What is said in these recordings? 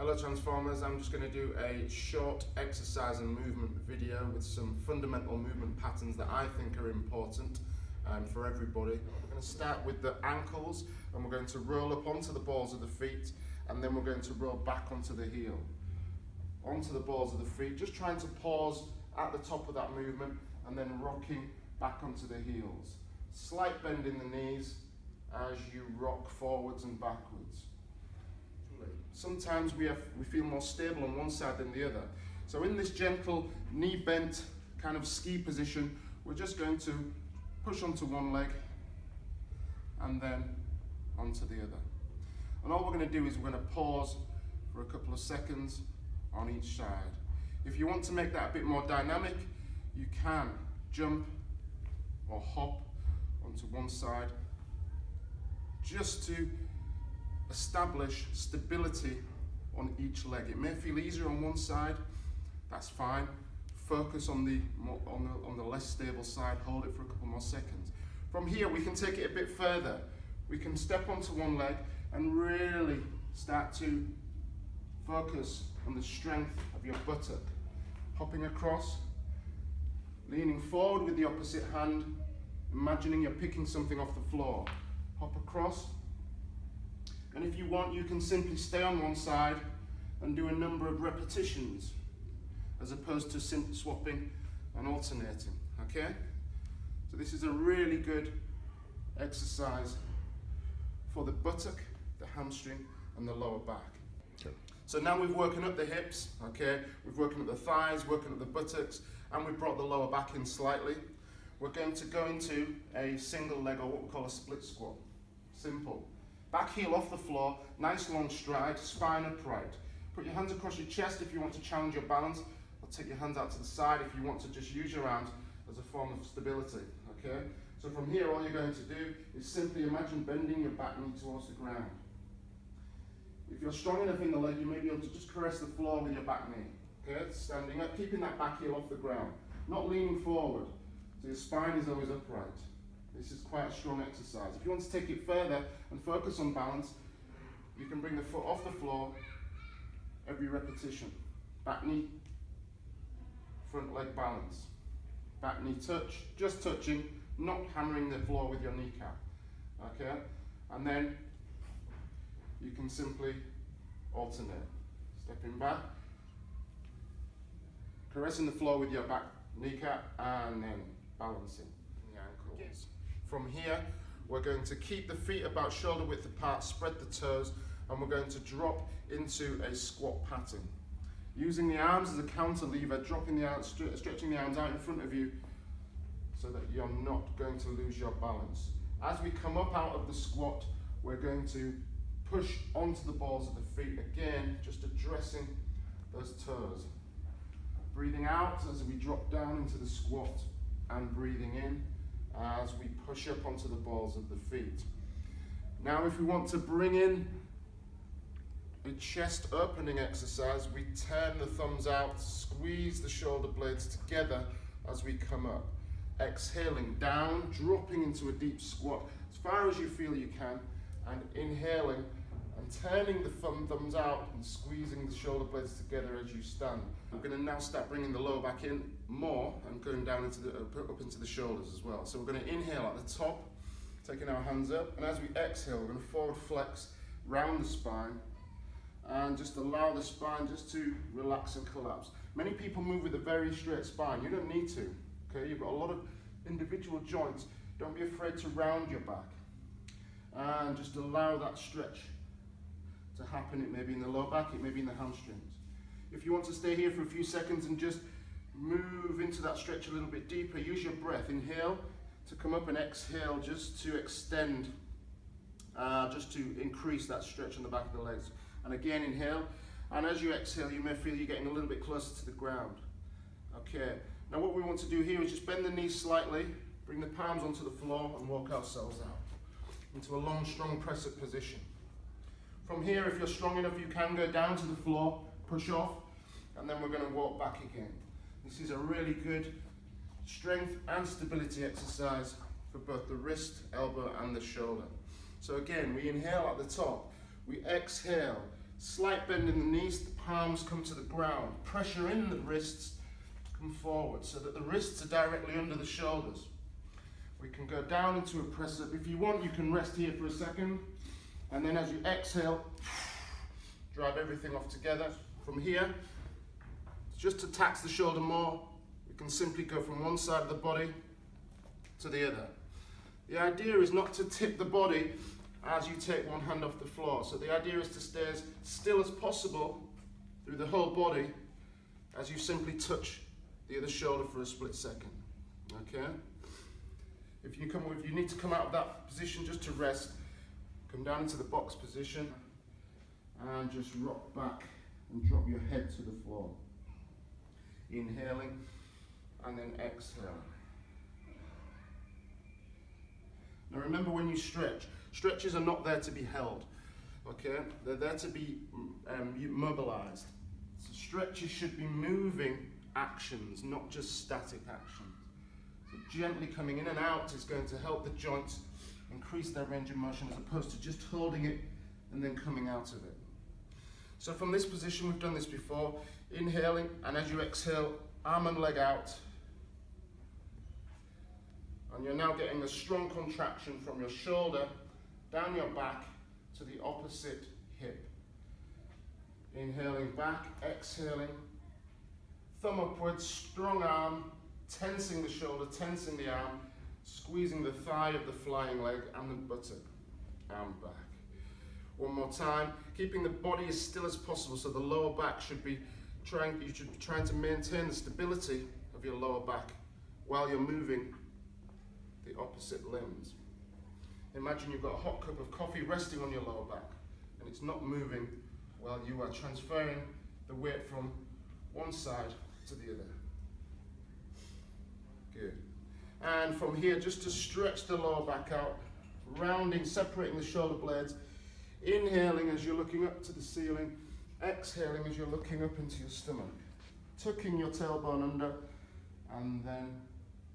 Hello Transformers, I'm just going to do a short exercise and movement video with some fundamental movement patterns that I think are important for everybody. We're going to start with the ankles and we're going to roll up onto the balls of the feet, and then we're going to roll back onto the heel. Onto the balls of the feet, just trying to pause at the top of that movement and then rocking back onto the heels. Slight bend in the knees as you rock forwards and backwards. Sometimes we feel more stable on one side than the other. So in this gentle knee bent kind of ski position, we're just going to push onto one leg and then onto the other. And all we're going to do is we're going to pause for a couple of seconds on each side. If you want to make that a bit more dynamic, you can jump or hop onto one side just to establish stability on each leg. It may feel easier on one side, that's fine. Focus on the less stable side, hold it for a couple more seconds. From here we can take it a bit further. We can step onto one leg and really start to focus on the strength of your buttock. Hopping across, leaning forward with the opposite hand, imagining you're picking something off the floor. Hop across. And if you want, you can simply stay on one side and do a number of repetitions as opposed to simply swapping and alternating, okay? So this is a really good exercise for the buttock, the hamstring and the lower back. Okay. So now we've woken up the hips, okay? We've woken up the thighs, woken up the buttocks, and we've brought the lower back in slightly. We're going to go into a single leg, or what we call a split squat. Simple. Back heel off the floor, nice long stride, spine upright. Put your hands across your chest if you want to challenge your balance, or take your hands out to the side if you want to just use your arms as a form of stability, okay? So from here, all you're going to do is simply imagine bending your back knee towards the ground. If you're strong enough in the leg, you may be able to just caress the floor with your back knee, okay? Standing up, keeping that back heel off the ground, not leaning forward, so your spine is always upright. This is quite a strong exercise. If you want to take it further and focus on balance, you can bring the foot off the floor every repetition. Back knee, front leg balance. Back knee touch, just touching, not hammering the floor with your kneecap. Okay? And then you can simply alternate. Stepping back, caressing the floor with your back kneecap, and then balancing the ankles. From here, we're going to keep the feet about shoulder width apart, spread the toes, and we're going to drop into a squat pattern. Using the arms as a counter lever, dropping the arms, stretching the arms out in front of you so that you're not going to lose your balance. As we come up out of the squat, we're going to push onto the balls of the feet again, just addressing those toes. Breathing out as we drop down into the squat, and breathing in as we push up onto the balls of the feet. Now if we want to bring in a chest opening exercise, we turn the thumbs out, squeeze the shoulder blades together as we come up. Exhaling down, dropping into a deep squat as far as you feel you can, and inhaling and turning the thumbs out and squeezing the shoulder blades together as you stand. We're going to now start bringing the lower back in more and going down into up into the shoulders as well. So we're going to inhale at the top, taking our hands up, and as we exhale, we're going to forward flex round the spine and just allow the spine just to relax and collapse. Many people move with a very straight spine. You don't need to. Okay, you've got a lot of individual joints. Don't be afraid to round your back and just allow that stretch to happen. It may be in the lower back, it may be in the hamstrings. If you want to stay here for a few seconds and just move into that stretch a little bit deeper, use your breath. Inhale to come up and exhale just to extend, just to increase that stretch on the back of the legs. And again, inhale, and as you exhale, you may feel you're getting a little bit closer to the ground. Okay, now what we want to do here is just bend the knees slightly, bring the palms onto the floor and walk ourselves out into a long, strong press-up position. From here, if you're strong enough, you can go down to the floor, push off, and then we're going to walk back again. This is a really good strength and stability exercise for both the wrist, elbow, and the shoulder. So again, we inhale at the top, we exhale, Slight bend in the knees, the palms come to the ground. Pressure in the wrists, come forward so that the wrists are directly under the shoulders. We can go down into a press up. If you want, you can rest here for a second. And then as you exhale, drive everything off together. From here, just to tax the shoulder more, you can simply go from one side of the body to the other. The idea is not to tip the body as you take one hand off the floor. So the idea is to stay as still as possible through the whole body as you simply touch the other shoulder for a split second. Okay? If you need to come out of that position just to rest, come down into the box position and just rock back and drop your head to the floor. Inhaling and then exhaling. Now remember, when you stretch, stretches are not there to be held, okay? They're there to be mobilized. So stretches should be moving actions, not just static actions. So gently coming in and out is going to help the joints increase their range of motion as opposed to just holding it and then coming out of it. So from this position, we've done this before, inhaling, and as you exhale, arm and leg out. And you're now getting a strong contraction from your shoulder down your back to the opposite hip. Inhaling back, exhaling, thumb upwards, strong arm, tensing the shoulder, tensing the arm, squeezing the thigh of the flying leg and the buttock, and back. One more time, keeping the body as still as possible, so the lower back should be trying to maintain the stability of your lower back while you're moving the opposite limbs. Imagine you've got a hot cup of coffee resting on your lower back and it's not moving while you are transferring the weight from one side to the other. Good. And from here, just to stretch the lower back out, rounding, separating the shoulder blades, inhaling as you're looking up to the ceiling, exhaling as you're looking up into your stomach, tucking your tailbone under, and then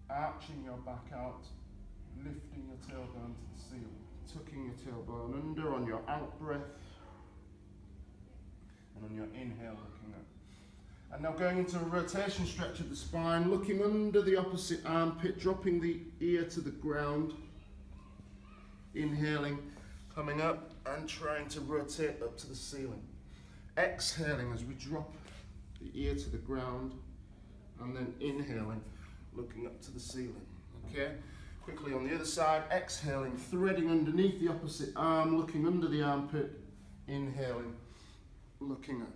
arching your back out, lifting your tailbone to the ceiling, tucking your tailbone under on your out breath, and on your inhale looking up. And now going into a rotation stretch of the spine, looking under the opposite armpit, dropping the ear to the ground, inhaling, coming up and trying to rotate up to the ceiling. Exhaling as we drop the ear to the ground, and then inhaling, looking up to the ceiling. Okay? Quickly on the other side, exhaling, threading underneath the opposite arm, looking under the armpit, inhaling, looking up.